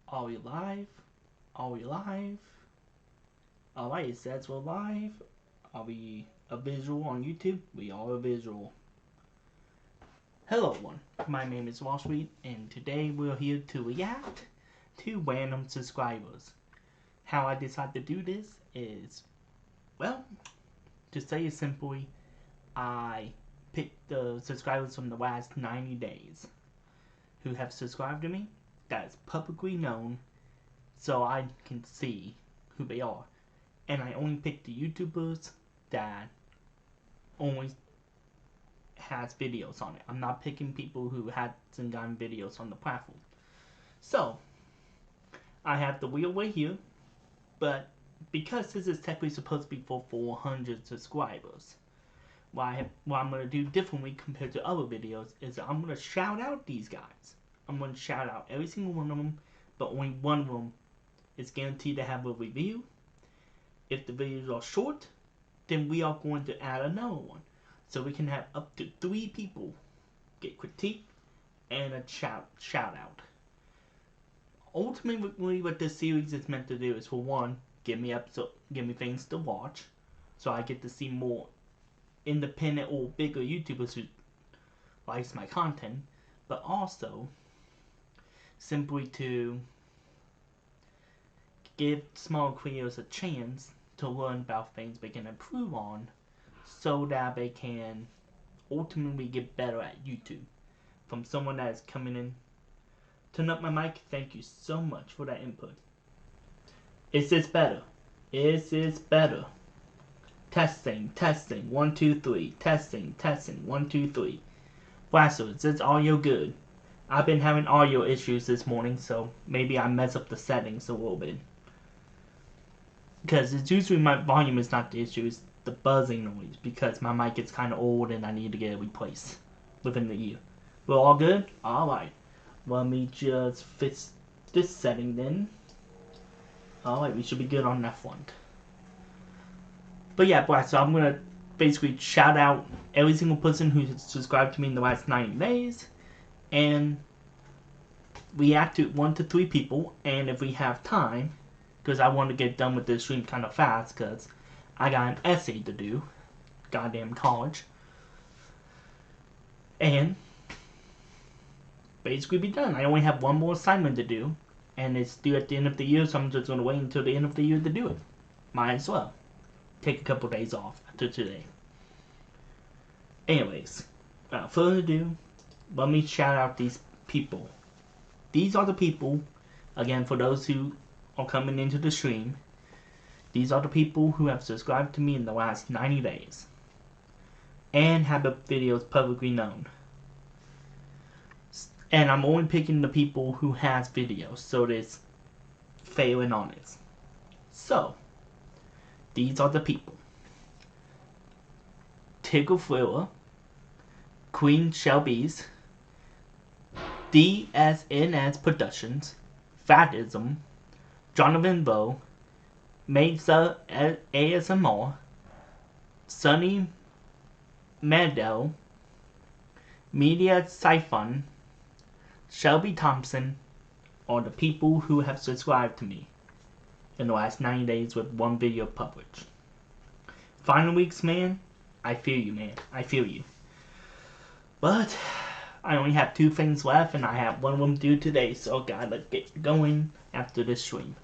Are we live? Are we live? Alright, it says we're live. Are we a visual on YouTube? We are a visual. Hello everyone, my name is Wall Street, and today we're here to react to random subscribers. How I decided to do this is, well, to say it simply, I picked the subscribers from the last 90 days who have subscribed to me. That is publicly known, so I can see who they are. And I only pick the YouTubers that only has videos on it. I'm not picking people who hasn't gotten videos on the platform. So, I have the wheel right here, but because this is technically supposed to be for 400 subscribers, what I'm going to do differently compared to other videos is I'm going to shout out these guys. I'm going to shout out every single one of them, but only one of them is guaranteed to have a review. If the videos are short, then we are going to add another one. So we can have up to 3 people get critique and a shout out. Ultimately, what this series is meant to do is, for one, give me things to watch, so I get to see more independent or bigger YouTubers who likes my content, but also simply to give small creators a chance to learn about things they can improve on so that they can ultimately get better at YouTube. From someone that is coming in, turn up my mic, thank you so much for that input. Is this better? Is this better? Testing, 1, 2, 3. Testing, 1, 2, 3. Blasters, is audio good? I've been having audio issues this morning, so maybe I mess up the settings a little bit. Because it's usually my volume is not the issue, it's the buzzing noise, because my mic is kind of old and I need to get it replaced within the year. We're all good? Alright. Let me just fix this setting then. Alright, we should be good on that front. But yeah, so I'm going to basically shout out every single person who subscribed to me in the last 90 days. And react to 1 to 3 people. And if we have time, because I want to get done with this stream kind of fast, because I got an essay to do. Goddamn college. And basically be done. I only have one more assignment to do, and it's due at the end of the year, so I'm just going to wait until the end of the year to do it. Might as well. Take a couple days off after today. Anyways, without further ado, let me shout out these people. These are the people, again, for those who are coming into the stream, these are the people who have subscribed to me in the last 90 days and have the videos publicly known. And I'm only picking the people who has videos, so it's fair and honest. So, these are the people: Tigger Thriller, Queen Shelby's, DSNS Productions, Fatism, Jonathan Vo, Mesa ASMR, Sunny Mandel, Media Siphon, Shelby Thompson are the people who have subscribed to me in the last 90 days with one video published. Final weeks, man, I feel you, man. I feel you. But I only have 2 things left, and I have one of them due today, so gotta get going after this stream.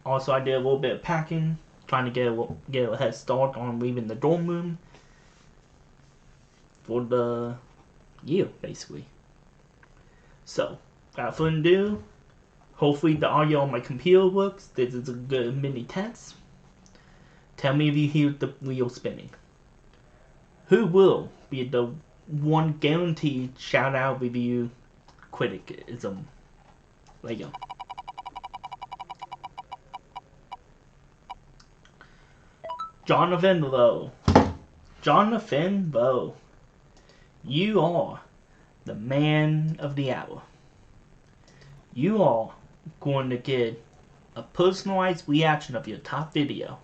Also, I did a little bit of packing, trying to get a head start on leaving the dorm room for the year, basically. So, without further ado, hopefully the audio on my computer works. This is a good mini test. Tell me if you hear the wheel spinning. Who will be the one guaranteed shout out review criticism? There you go. Jonathan Vo. Jonathan Vo. You are the man of the hour. You are going to get a personalized reaction of your top video.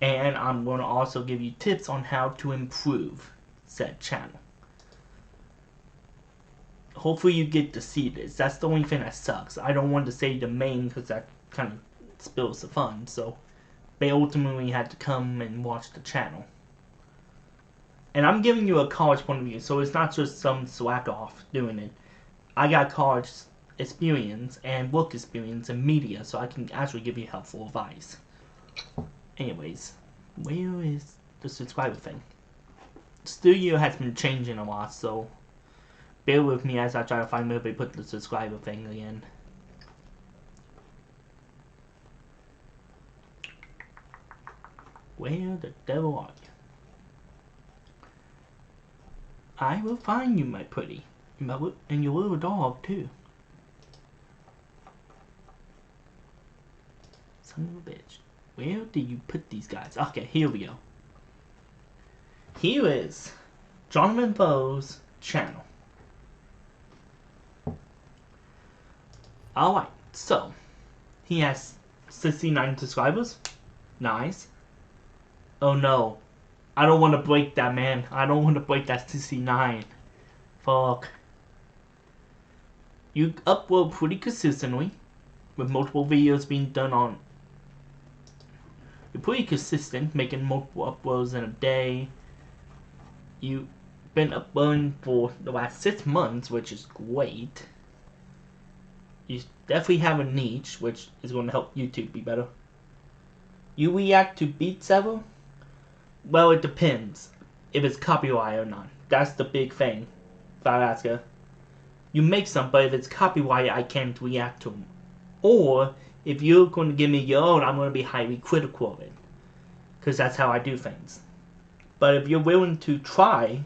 And I'm going to also give you tips on how to improve said channel. hopefully you get to see this. That's the only thing that sucks. I don't want to say the main because that kind of spills the fun. So they ultimately had to come and watch the channel. And I'm giving you a college point of view, so it's not just some swag off doing it. I got college experience and work experience in media, so I can actually give you helpful advice. Anyways, where is the subscriber thing? The studio has been changing a lot, so bear with me as I try to find where they put the subscriber thing again. Where the devil are you? I will find you, my pretty. And your little dog, too. Son of a bitch. Where did you put these guys? Okay, here we go. Here is Jonathan Bo's channel. Alright, so he has 69 subscribers. Nice. Oh no. I don't want to break that, man. I don't want to break that 69. Fuck. You upload pretty consistently, with multiple videos being done on. You're pretty consistent, making multiple uploads in a day. You've been uploading for the last 6 months, which is great. You definitely have a niche, which is going to help YouTube be better. You react to beats ever? Well, it depends if it's copyright or not. That's the big thing, Alaska. You make some, but if it's copyright, I can't react to them. Or, if you're going to give me your own, I'm going to be highly critical of it. Because that's how I do things. But if you're willing to try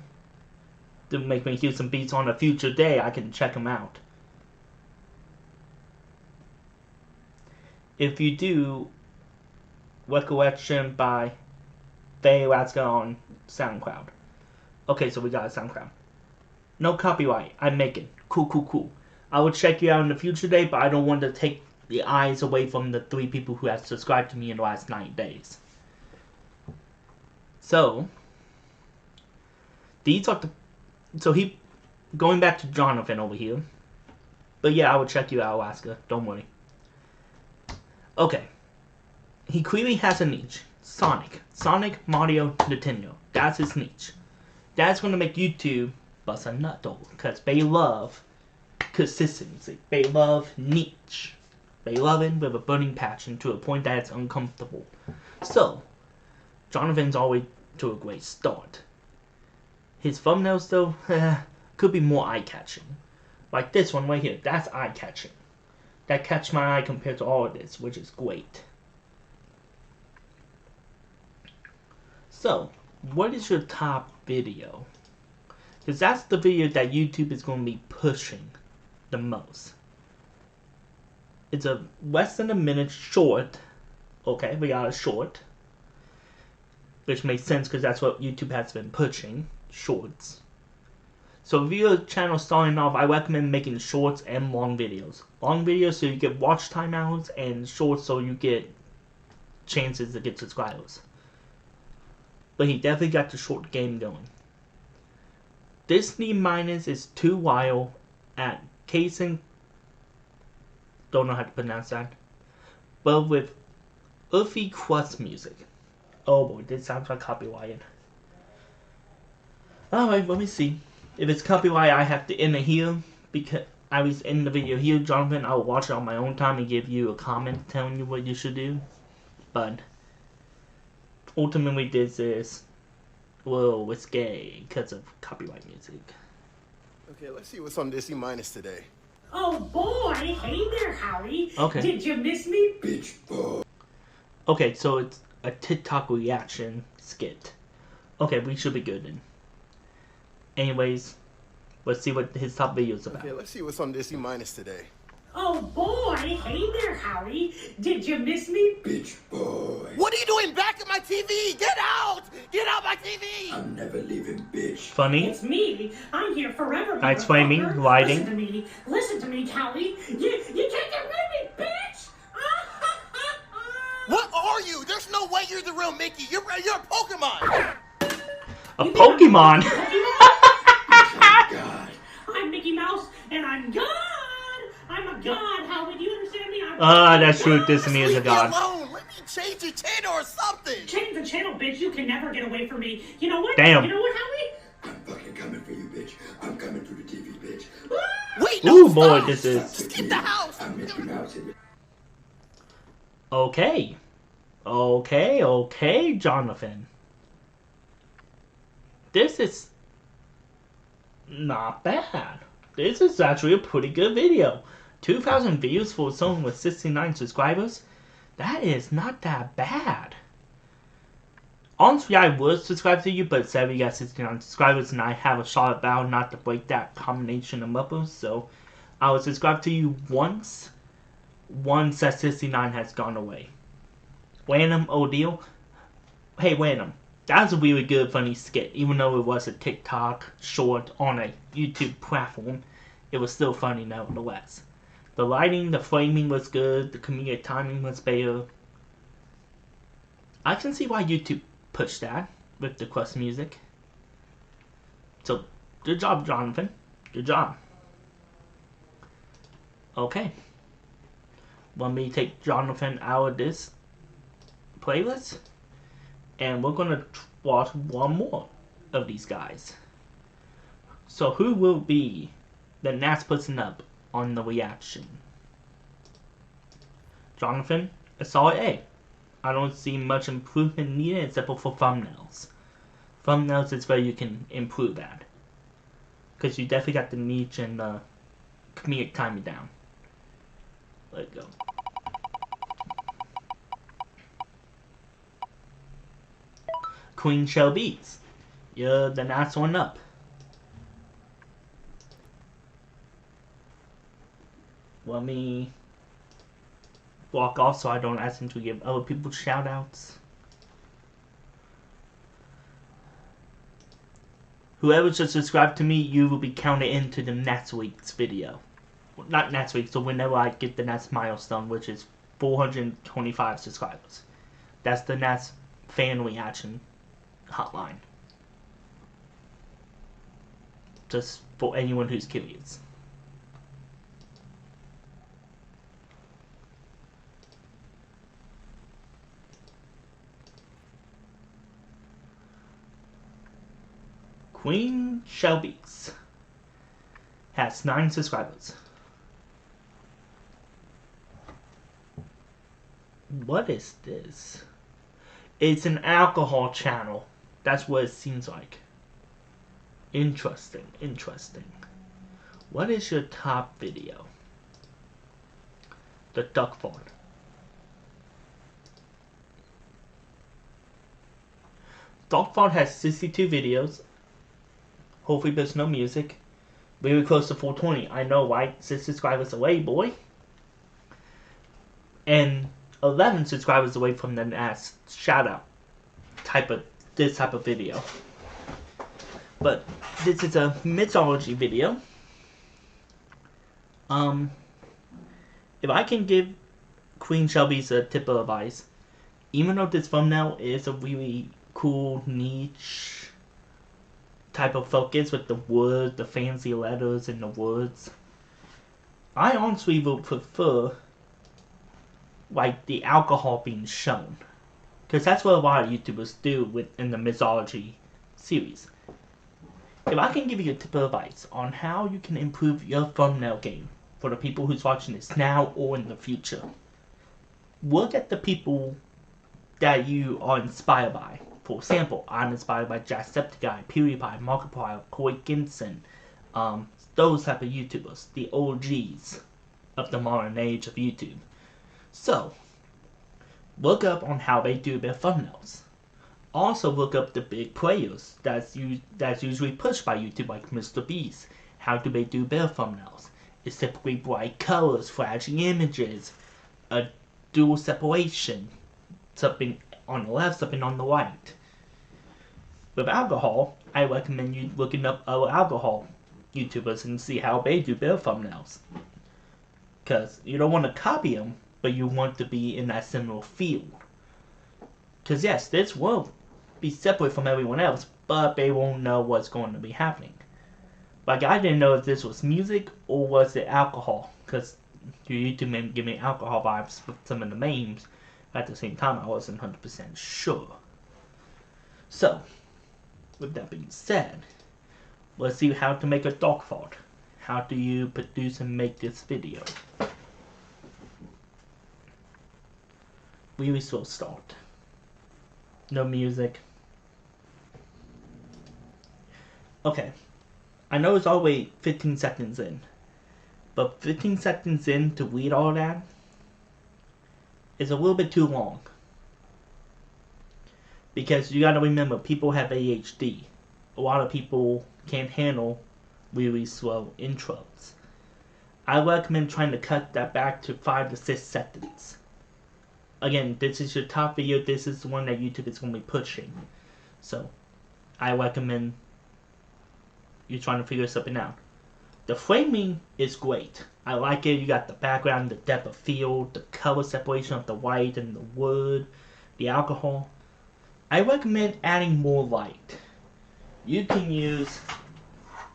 to make me hear some beats on a future day, I can check them out. If you do, Recollection by Alaska on SoundCloud. Okay, so we got a SoundCloud. No copyright. I'm making. Cool. I will check you out in the future day, but I don't want to take the eyes away from the 3 people who have subscribed to me in the last 9 days. So, these are the... So going back to Jonathan over here. But yeah, I will check you out, Alaska. Don't worry. Okay. He clearly has a niche. Sonic, Mario, Nintendo. That's his niche. That's going to make YouTube bust a nut over. Because they love consistency. They love niche. They love it with a burning passion to a point that it's uncomfortable. So, Jonathan's always to a great start. His thumbnails, though, could be more eye-catching. Like this one right here. That's eye-catching. That catch my eye compared to all of this, which is great. So, what is your top video? Because that's the video that YouTube is going to be pushing the most. It's a less than a minute short. Okay, we got a short. Which makes sense because that's what YouTube has been pushing. Shorts. So if you're a channel starting off, I recommend making shorts and long videos. Long videos so you get watch time hours, and shorts so you get chances to get subscribers. But he definitely got the short game going. Disney Minus is 2 while at Casing. Don't know how to pronounce that. But with Earthy Crust music. Oh boy, this sounds like copyrighted. Alright, let me see. If it's copyright, I have to end it here. Because I was in the video here, Jonathan. I will watch it on my own time and give you a comment telling you what you should do. But ultimately, this is a little risque because of copyright music. Okay, let's see what's on Disney Minus today. Oh boy, hey there, Howie. Okay. Did you miss me? Bitch boy. Okay, so it's a TikTok reaction skit. Okay, we should be good then. Anyways, let's see what his top video is about. Okay, let's see what's on Disney Minus today. Oh boy, hey there, Howie. Did you miss me? Bitch boy. What are you doing back at my TV? Get out! Get out my TV! I'm never leaving, bitch. Funny. It's me. I'm here forever. Night framing, motherfucker. lighting. Listen to me, Howie. You can't get rid of me, bitch! What are you? There's no way you're the real Mickey. You're a Pokemon. A Pokemon? God. I'm Mickey Mouse. God, Howie, do you understand me? That's true. This to me is a Leave me god. alone. Let me change the channel or something. Change the channel, bitch. You can never get away from me. You know what? Damn. You know what, Howie? I'm fucking coming for you, bitch. I'm coming through the TV, bitch. Wait, no, Ooh, stop. boy, this is... Just keep the house. I'm Mr. Mouse. Okay. Okay, Jonathan. This is not bad. This is actually a pretty good video. 2,000 views for someone with 69 subscribers. That is not that bad. Honestly, I would subscribe to you, but sadly you got 69 subscribers and I have a solid vow not to break that combination of numbers, so I will subscribe to you once that 69 has gone away. Random O'Deal. Hey, Random. That was a really good, funny skit. Even though it was a TikTok short on a YouTube platform, it was still funny nevertheless. The lighting, the framing was good. The comedic timing was better. I can see why YouTube pushed that with the quest music. So, good job, Jonathan. Good job. Okay. Let me take Jonathan out of this playlist. And we're going to watch one more of these guys. So who will be the next person up on the reaction? Jonathan, a solid A. I don't see much improvement needed except for thumbnails. Thumbnails is where you can improve that. Because you definitely got the niche and the comedic timing down. Let go. Queen Shelby's. You're the next one up. Let me walk off so I don't ask him to give other people shout outs. Whoever just subscribed to me, you will be counted into the next week's video. Not next week, so whenever I get the next milestone, which is 425 subscribers. That's the next fan reaction hotline. Just for anyone who's curious. Queen Shelby's has 9 subscribers. What is this? It's an alcohol channel. That's what it seems like. Interesting. What is your top video? The duck font. Duck font has 62 videos. Hopefully there's no music. Very close to 420. I know, right? 6 subscribers away, boy. And 11 subscribers away from the next shout out this type of video. But this is a mythology video. If I can give Queen Shelby's a tip of advice, even though this thumbnail is a really cool niche type of focus with the words, the fancy letters and the words, I honestly would prefer like the alcohol being shown, because that's what a lot of YouTubers do in the mythology series. If I can give you a tip of advice on how you can improve your thumbnail game for the people who's watching this now or in the future, look at the people that you are inspired by. For example, I'm inspired by Jacksepticeye, PewDiePie, Markiplier, Corey Ginson, those type of YouTubers, the OGs of the modern age of YouTube. So, look up on how they do their thumbnails. Also look up the big players that's usually pushed by YouTube, like Mr. Beast. How do they do their thumbnails? It's typically bright colors, flashing images, a dual separation, something on the left, something on the right. With alcohol, I recommend you looking up other alcohol YouTubers and see how they do their thumbnails. Because you don't want to copy them, but you want to be in that similar field. Because yes, this will be separate from everyone else, but they won't know what's going to be happening. Like, I didn't know if this was music or was it alcohol, because your YouTube may give me alcohol vibes with some of the names. At the same time, I wasn't 100% sure. So, with that being said, let's see how to make a dog fart. How do you produce and make this video? We will start. No music. Okay. I know it's always 15 seconds in. But 15 seconds in to read all that is a little bit too long. Because you gotta remember, people have ADHD. A lot of people can't handle really slow intros. I recommend trying to cut that back to 5 to 6 seconds. Again, this is your top video. This is the one that YouTube is going to be pushing. So, I recommend you trying to figure something out. The framing is great. I like it. You got the background, the depth of field, the color separation of the white and the wood, the alcohol. I recommend adding more light. You can use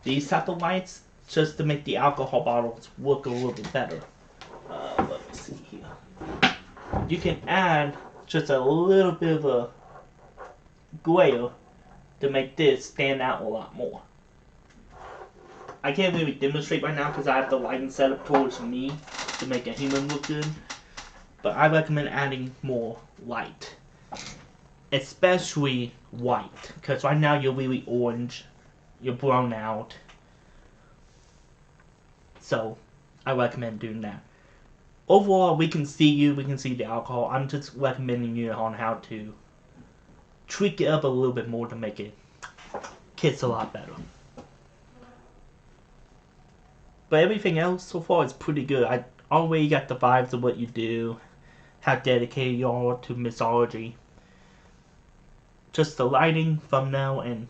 these type of lights just to make the alcohol bottles look a little bit better. Let me see here. You can add just a little bit of a glare to make this stand out a lot more. I can't really demonstrate right now because I have the lighting set up towards me to make a human look good. But I recommend adding more light. Especially white. Because right now you're really orange. You're brown out. So, I recommend doing that. Overall, we can see you. We can see the alcohol. I'm just recommending you on how to tweak it up a little bit more to make it kiss a lot better. But everything else so far is pretty good. I already got the vibes of what you do, how dedicated you are to mythology. Just the lighting, thumbnail, and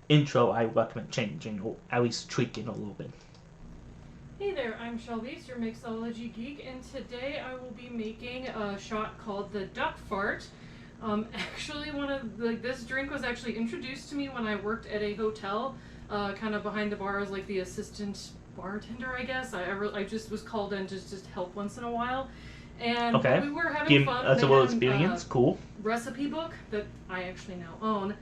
intro I recommend changing, or at least tweaking a little bit. Hey there, I'm Shelby, your mixology geek, and today I will be making a shot called the duck fart. Actually, this drink was actually introduced to me when I worked at a hotel, kind of behind the bar as like the assistant bartender, I guess. I just was called in to just help once in a while, and okay. We were having fun. That's a little experience, cool. Recipe book that I actually now own,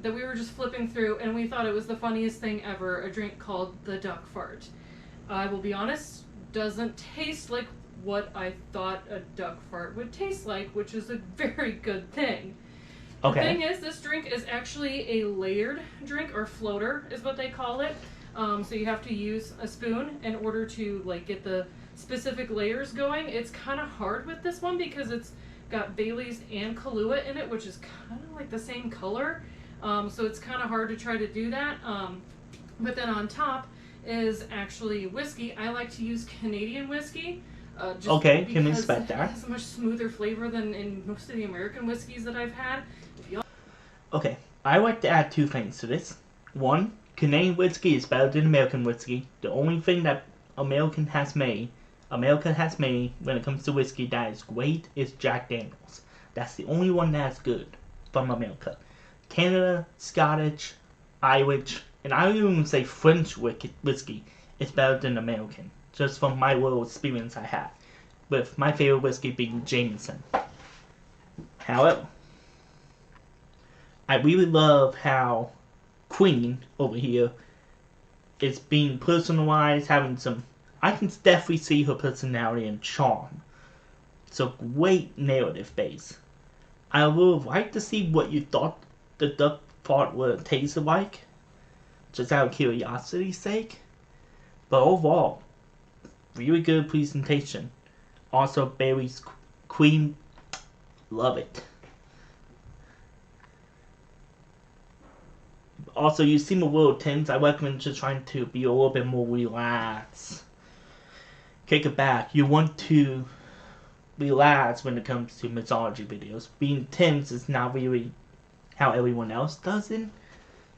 that we were just flipping through, and we thought it was the funniest thing ever, a drink called the duck fart. I will be honest, doesn't taste like what I thought a duck fart would taste like, which is a very good thing. Okay. The thing is, this drink is actually a layered drink, or floater is what they call it. So you have to use a spoon in order to like get the specific layers going. It's kind of hard with this one because it's got Bailey's and Kahlua in it, which is kind of like the same color. So it's kind of hard to try to do that. But then on top is actually whiskey. I like to use Canadian whiskey. Just okay, can expect that. It has a much smoother flavor than in most of the American whiskeys that I've had. Okay, I like to add 2 things to this. 1, Canadian whiskey is better than American whiskey. The only thing that America has made when it comes to whiskey that is great is Jack Daniels. That's the only one that's good from America. Canada, Scottish, Irish, and I would even say French whiskey is better than American, just from my little experience I had, with my favorite whiskey being Jameson. However, I really love how Queen over here is being personalized, having some, I can definitely see her personality and charm. So great narrative base. I would like to see what you thought the duck fart would taste like, just out of curiosity's sake. But overall, really good presentation. Also, Bailey's Queen, love it. Also, you seem a little tense. I recommend just trying to be a little bit more relaxed. Kick it back. You want to relax when it comes to mythology videos. Being tense is not really how everyone else does it.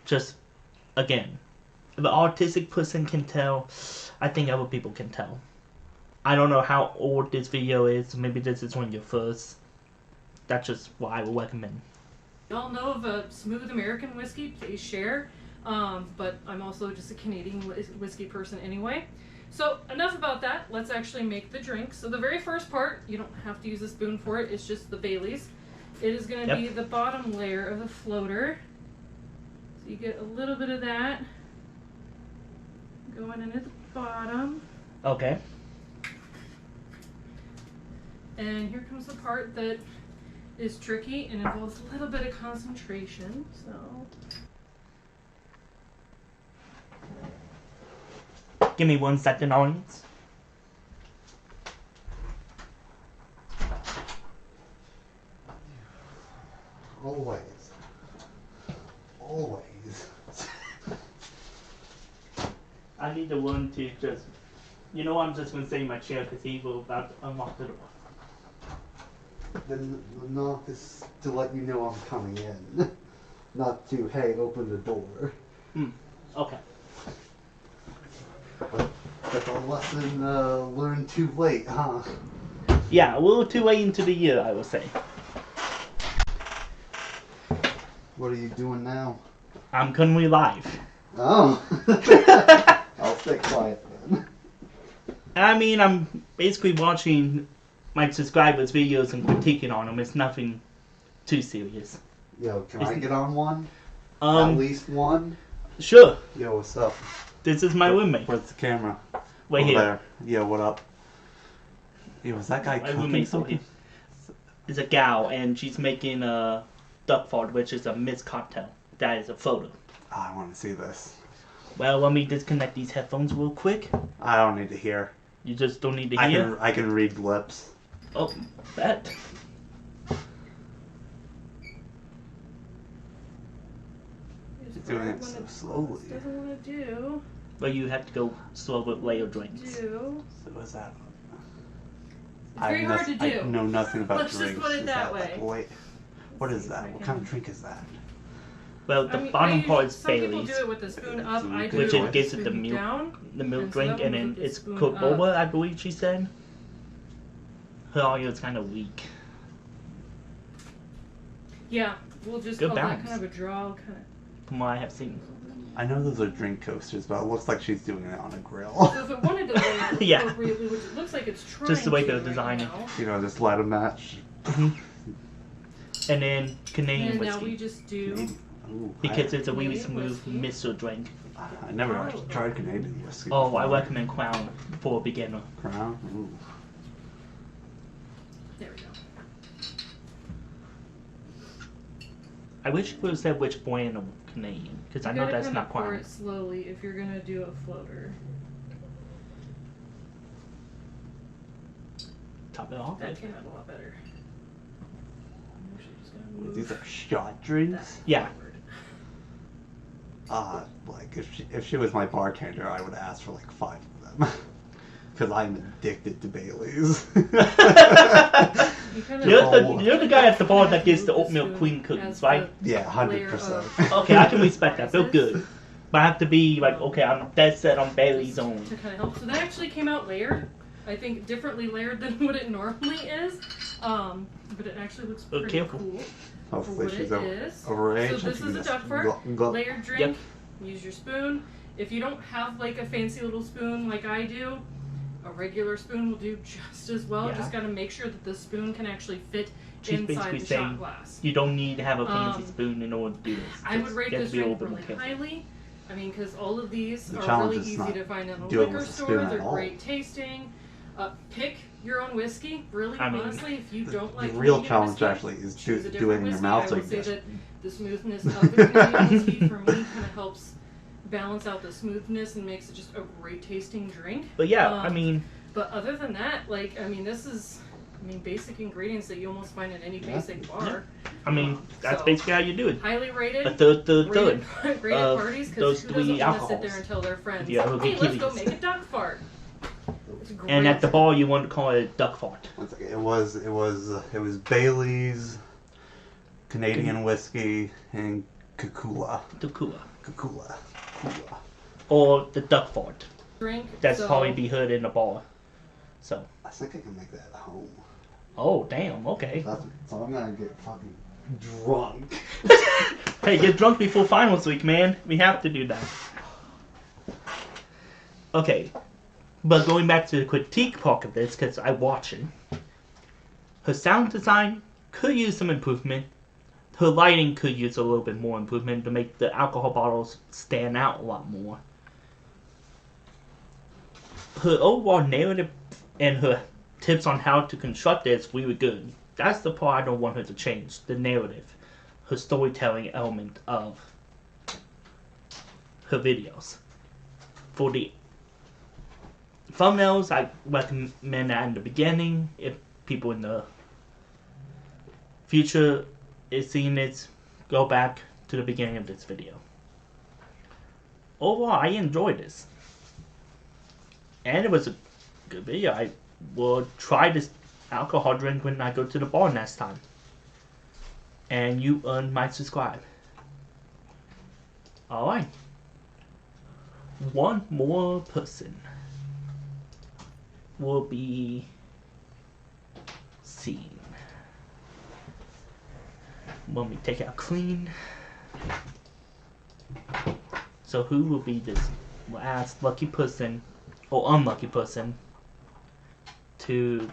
Just, again, if an artistic person can tell, I think other people can tell. I don't know how old this video is. Maybe this is one of your first. That's just what I would recommend. Y'all know of a smooth American whiskey, please share. But I'm also just a Canadian whiskey person anyway. So enough about that. Let's actually make the drink. So the very first part, you don't have to use a spoon for it. It's just the Bailey's. It is going to be the bottom layer of the floater. So you get a little bit of that going in at the bottom. Okay. And here comes the part that is tricky and involves a little bit of concentration. So Give me 1 second, audience. Always. I need the one to just, I'm just gonna stay in my chair because he will about to unlock the door. The knock is to let you know I'm coming in. Not to, hey, open the door. Okay. That's a lesson learned too late, huh? Yeah, a little too late into the year, I would say. What are you doing now? I'm currently live. Oh. I'll stay quiet then. I mean, I'm basically watching my subscribers' videos and critiquing on them. It's nothing too serious. Yo, can I get on one? At Um, least one? Sure. Yo, what's up? This is my roommate. Where's the camera? Right Over here. there. Yo, what up? Yo, is that guy My cooking roommate's over something? here. Is a gal, and she's making a duck fart, which is a mixed cocktail. That is a photo. Oh, I want to see this. Well, let me disconnect these headphones real quick. I don't need to hear. You just don't need to hear. I can read lips. Oh, that. He's doing it so slowly. Doesn't want to do. But you have to go slow with layer drinks. Do. So what's that? It's very hard to do. I know nothing about Let's just drinks. put it Is that like, way. wait, what is see if that? I What kind can- of drink is that? Well, the I mean, bottom part is some people Bailey's, do it with the spoon up. I do which it it with gives the it the spoon milk, down. the milk And so drink, that and one then with the it's spoon cooked up. boba, I believe she said. Her audio is kind of weak. Yeah, we'll just Good call balance. that kind of a draw. Kind of. From what I have seen. I know those are drink coasters, but it looks like she's doing it on a grill. So if it wanted to layer it Yeah. appropriately, which it looks like it's trying Just the way to they're right designing. now. You know, just let them match. And then Canadian And now we whiskey. just do. Ooh, Because it's a really Canadian smooth whiskey. miso drink. I never actually tried Canadian whiskey. Oh, I before. recommend Crown for a beginner. Crown. Ooh. There we go. I wish it would have said which brand of Canadian, because I You know gotta that's kinda not pour Crown. it slowly if you're gonna do a floater. Top it off. That came out a lot better. I'm actually just gonna Wait, move these are shot drinks? Yeah. forward. Like if she was my bartender, I would ask for like 5 of them. Because I'm addicted to Bailey's. You kinda You're the guy at the bar that gets the move oatmeal spoon queen as cookies, the right? Yeah, layer 100%. of- Okay, I can respect that. They're good. But I have to be like, okay, I'm dead set on Bailey's only. To kind of help. So that actually came out layered. I think differently layered than what it normally is. But it actually looks Oh, pretty careful. cool. Hopefully what she's it over, is. overage. So and this she is can a just duck fart. go. Layered drink. Yep. Use your spoon. If you don't have like a fancy little spoon like I do, a regular spoon will do just as well. Yeah. Just gotta make sure that the spoon can actually fit She's inside basically the saying shot glass. you don't need to have a fancy Um, spoon in order to do this. I would Just- rate you have this to be a drink little really bit more careful. highly. I mean, because all of these The are challenge really is easy not to find in a doing liquor with a store. spoon at They're all. great tasting. Pick your own whiskey. Really, I mean, honestly, if you don't like The real Canadian challenge whiskey, actually is choose a do it different in your whiskey. mouth I so will you say just that the smoothness of the Canadian whiskey for me kind of helps balance out the smoothness and makes it just a great tasting drink. But yeah, I mean, But other than that, like, I mean, this is, basic ingredients that you almost find in any basic bar. that's So- basically how you do it. Highly rated. A third, Great at of parties those because who three doesn't want to sit alcohols. there and tell their friends, Yeah, we'll hey, get let's go kibbies. make a duck fart. It's great. And at the bar, you want to call it a duck fart. One second. It was Bailey's, Canadian whiskey, and Kakula. Tukua. Kakula. Or the duck fart. drink. That's so, probably be heard in the bar. So, I think I can make that at home. oh, damn, okay. So I'm gonna get fucking drunk. Hey, get drunk before finals week, man. We have to do that. Okay. But going back to the critique part of this, because I watch it, her sound design could use some improvement. Her lighting could use a little bit more improvement to make the alcohol bottles stand out a lot more. Her overall narrative and her tips on how to construct it is really good. That's the part I don't want her to change, the narrative, her storytelling element of her videos. For the thumbnails, I recommend that in the beginning. If people in the future is seeing it, go back to the beginning of this video. Overall, I enjoyed this. And it was a good video. I will try this alcohol drink when I go to the bar next time. And you earned my subscribe. Alright. One more person will be seen. Let me take out clean. So who will be this last lucky person or unlucky person to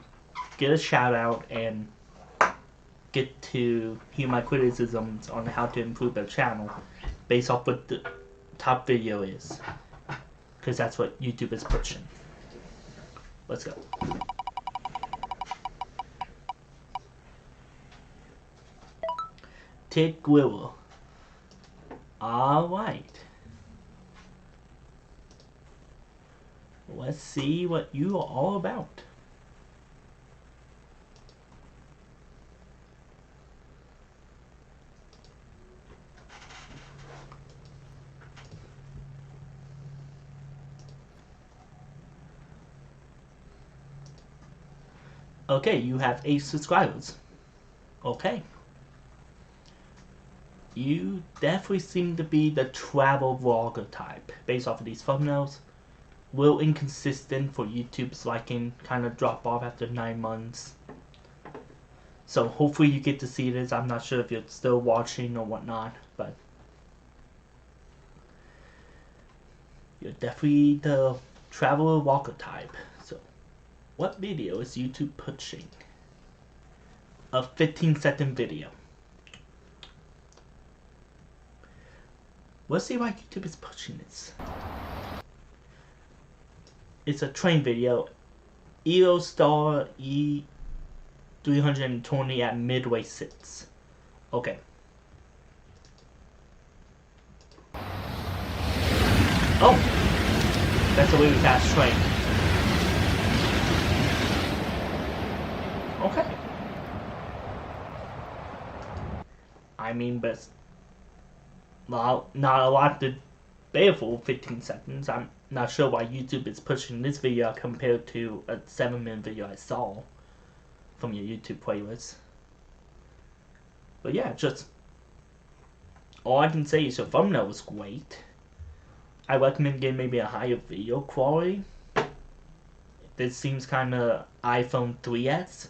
get a shout out and get to hear my criticisms on how to improve their channel based off what the top video is, because that's what YouTube is pushing. Let's go. Ted Guerrero. Alright. Let's see what you are all about. Okay, you have 8 subscribers. Okay. You definitely seem to be the travel vlogger type, based off of these thumbnails. Real inconsistent for YouTube's liking, kind of drop off after 9 months. So hopefully you get to see this. I'm not sure if you're still watching or whatnot, but you're definitely the traveler vlogger type. So what video is YouTube pushing? A 15-second video. Let's see why YouTube is pushing this. It's a train video. EO Star E320 at Midway 6. Okay. Oh! That's a really fast train. Okay. I mean, but not a lot to bear for 15 seconds. I'm not sure why YouTube is pushing this video compared to a 7-minute video I saw from your YouTube playlist. But yeah, just all I can say is your thumbnail was great. I recommend getting maybe a higher video quality. This seems kind of iPhone 3S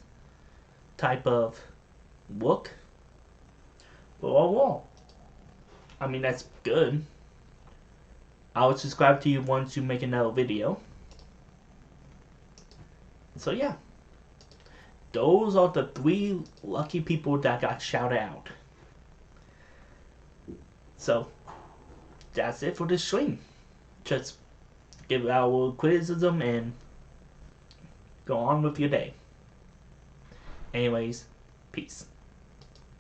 type of look. But overall, I mean, that's good. I will subscribe to you once you make another video. So yeah, those are the 3 lucky people that got shouted out. So that's it for this stream. Just give our criticism and go on with your day. Anyways, peace.